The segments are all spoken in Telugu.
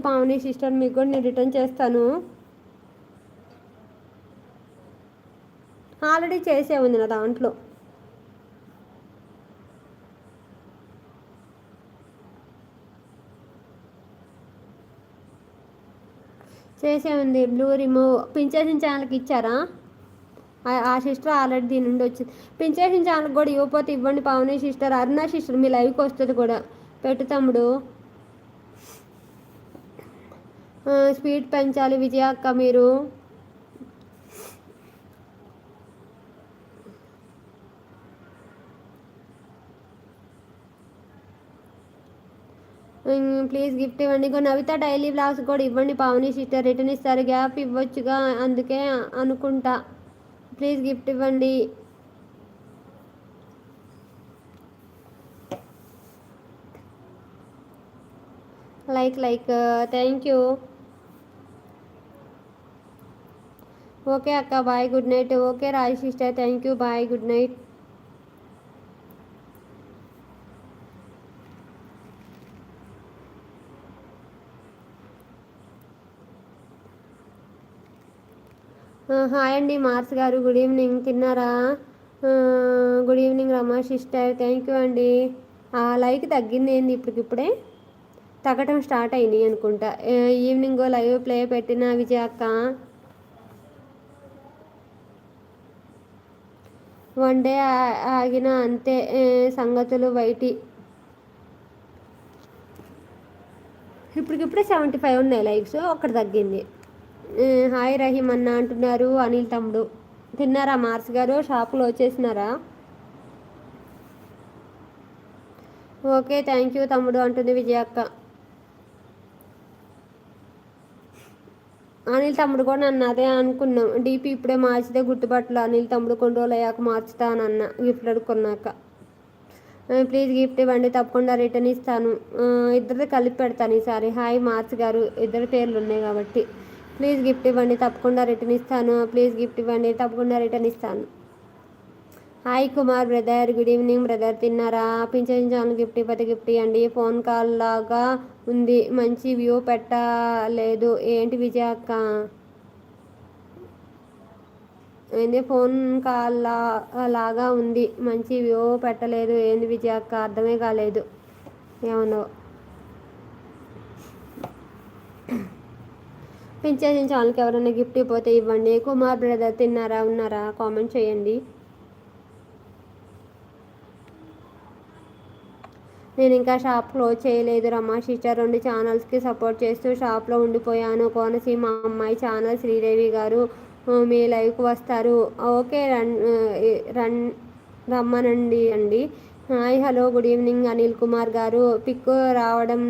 పావని సిస్టర్, మీకు కూడా నేను రిటర్న్ చేస్తాను. ఆల్రెడీ చేసే ఉంది నా దాంట్లో. చేసే ఉంది. బ్లూ రిమూవ్ పింఛేసిన ఛానల్కి ఇచ్చారా? ఆ సిస్టర్ ఆల్రెడీ దీని నుండి వచ్చింది. పింఛేసిన ఛానల్కి కూడా ఇవ్వకపోతే ఇవ్వండి పావని సిస్టర్. అరుణ సిస్టర్ మీ లైవ్కి వస్తుంది కూడా, పెట్టు తమ్ముడు. స్పీడ్ పెంచాలి విజయ అక్క మీరు. ప్లీజ్ గిఫ్ట్ ఇవ్వండి. ఇంకో నవిత డైలీ బ్లాగ్స్ కూడా ఇవ్వండి పావని సిస్టర్. రిటర్న్ ఇస్తారు, గ్యాప్ ఇవ్వచ్చుగా, అందుకే అనుకుంటా. ప్లీజ్ గిఫ్ట్ ఇవ్వండి. Like thank you. ఓకే అక్క, bye, good night. Okay Raj sister, thank you, bye, good night. Hi అండి మార్స్ గారు, గుడ్ ఈవినింగ్. తిన్నారా? Good evening Rama sister, thank you అండి. లైక్ తగ్గింది ఏంది ఇప్పటికిప్పుడే? తగ్గటం స్టార్ట్ అయింది అనుకుంటా. ఈవినింగ్ లైవ్ ప్లే పెట్టిన విజయ అక్క. వన్ డే ఆగిన అంతే సంగతులు బయటి. ఇప్పటికిప్పుడే 75 ఉన్నాయి లైక్స్, ఒక్కటి తగ్గింది. హాయ్ రహీం అన్న అంటున్నారు అనిల్ తమ్ముడు. తిన్నారా మార్స్ గారు? షాపులో వచ్చేసినారా? ఓకే థ్యాంక్ యూ తమ్ముడు అంటుంది విజయ అక్క. అనిల్ తమ్ముడు కూడా నన్ను అదే అనుకున్నాం. డీపీ ఇప్పుడే మార్చితే గుర్తుపట్టలు. అనిల్ తమ్ముడు కొన్ని రోజులు అయ్యాక మార్చుతానన్న గిఫ్ట్ అడుక్కున్నాక. ప్లీజ్ గిఫ్ట్ ఇవ్వండి, తప్పకుండా రిటర్న్ ఇస్తాను. ఇద్దరిది కలిపి పెడతాను ఈసారి. హాయ్ మార్చ్ గారు, ఇద్దరు పేర్లు ఉన్నాయి కాబట్టి. ప్లీజ్ గిఫ్ట్ ఇవ్వండి, తప్పకుండా రిటర్న్ ఇస్తాను. ప్లీజ్ గిఫ్ట్ ఇవ్వండి, తప్పకుండా రిటర్న్ ఇస్తాను. Hi Kumar brother, good evening brother. తిన్నారా? పింఛన్ గిఫ్ట్ ఇవ్వతే గిఫ్ట్ ఇవ్వండి. ఫోన్ కాల్ లాగా ఉంది, మంచి వ్యూ పెట్టలేదు ఏంటి విజయ అక్క? ఏంది ఫోన్ కాల్ లాగా ఉంది, మంచి వ్యూ పెట్టలేదు ఏంది విజయ అక్క? అర్థమే కాలేదు ఏమన్నా. పింఛన్ ఛానల్కి ఎవరైనా గిఫ్ట్ ఇవ్వతే ఇవ్వండి. కుమార్ బ్రదర్ తిన్నారా, ఉన్నారా? కామెంట్ చేయండి. నేను ఇంకా షాప్ క్లోజ్ చేయలేదు రమా సిస్టర్. 2 ఛానల్స్కి సపోర్ట్ చేస్తూ షాప్లో ఉండిపోయాను. కోనసీమ అమ్మాయి ఛానల్ శ్రీదేవి గారు మీ లైవ్కి వస్తారు. ఓకే రమ్మనండి అండి. Hi hello good evening Anil Kumar గారు. పిక్ రావడం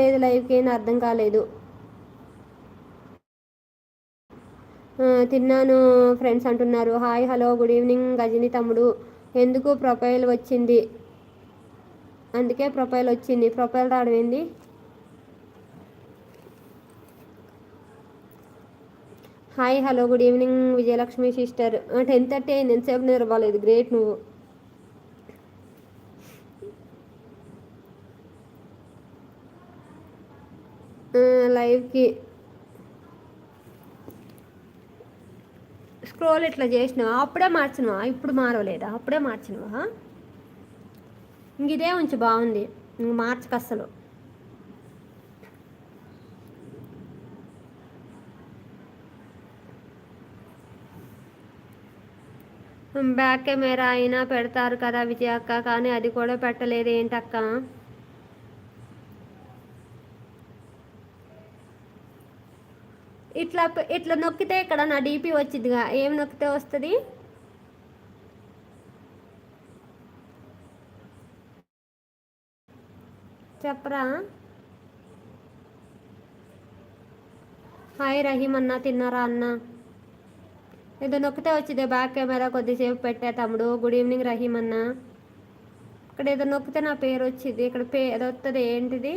లేదు లైవ్కి అని అర్థం కాలేదు. తిన్నాను ఫ్రెండ్స్ అంటున్నారు. Hi hello good evening Ghajini తమ్ముడు. ఎందుకు ప్రొఫైల్ వచ్చింది? అందుకే ప్రొఫైల్ వచ్చింది. ప్రొఫైల్ రావడం ఏంది? Hi hello good evening Vijayalakshmi sister. 10:30 అయింది, ఎంతసేపు నిద్రపోలేదు. గ్రేట్ నువ్వు. లైవ్కి స్క్రోల్ ఇట్లా చేసినావా? అప్పుడే మార్చినవా? ఇప్పుడు మారవలేదా? అప్పుడే మార్చినవా? ఇంక ఇదే ఉంచి బాగుంది, ఇంక మార్చక అస్సలు. బ్యాక్ కెమెరా అయినా పెడతారు కదా విజయ అక్క, కానీ అది కూడా పెట్టలేదు ఏంటక్క? ఇట్లా నొక్కితే ఇక్కడ నా డీపీ వచ్చిందిగా, ఏం నొక్కితే వస్తుంది? చెప్పరా? హాయ్ రహీం అన్న, తిన్నారా అన్న? ఏదో నొక్కితే వచ్చింది బ్యాక్ కెమెరా, కొద్దిసేపు పెట్టా తమ్ముడు. గుడ్ ఈవినింగ్ రహీం అన్న. ఇక్కడ ఏదో నొక్కితే నా పేరు వచ్చింది, ఇక్కడ ఏదో వస్తుంది ఏంటిది?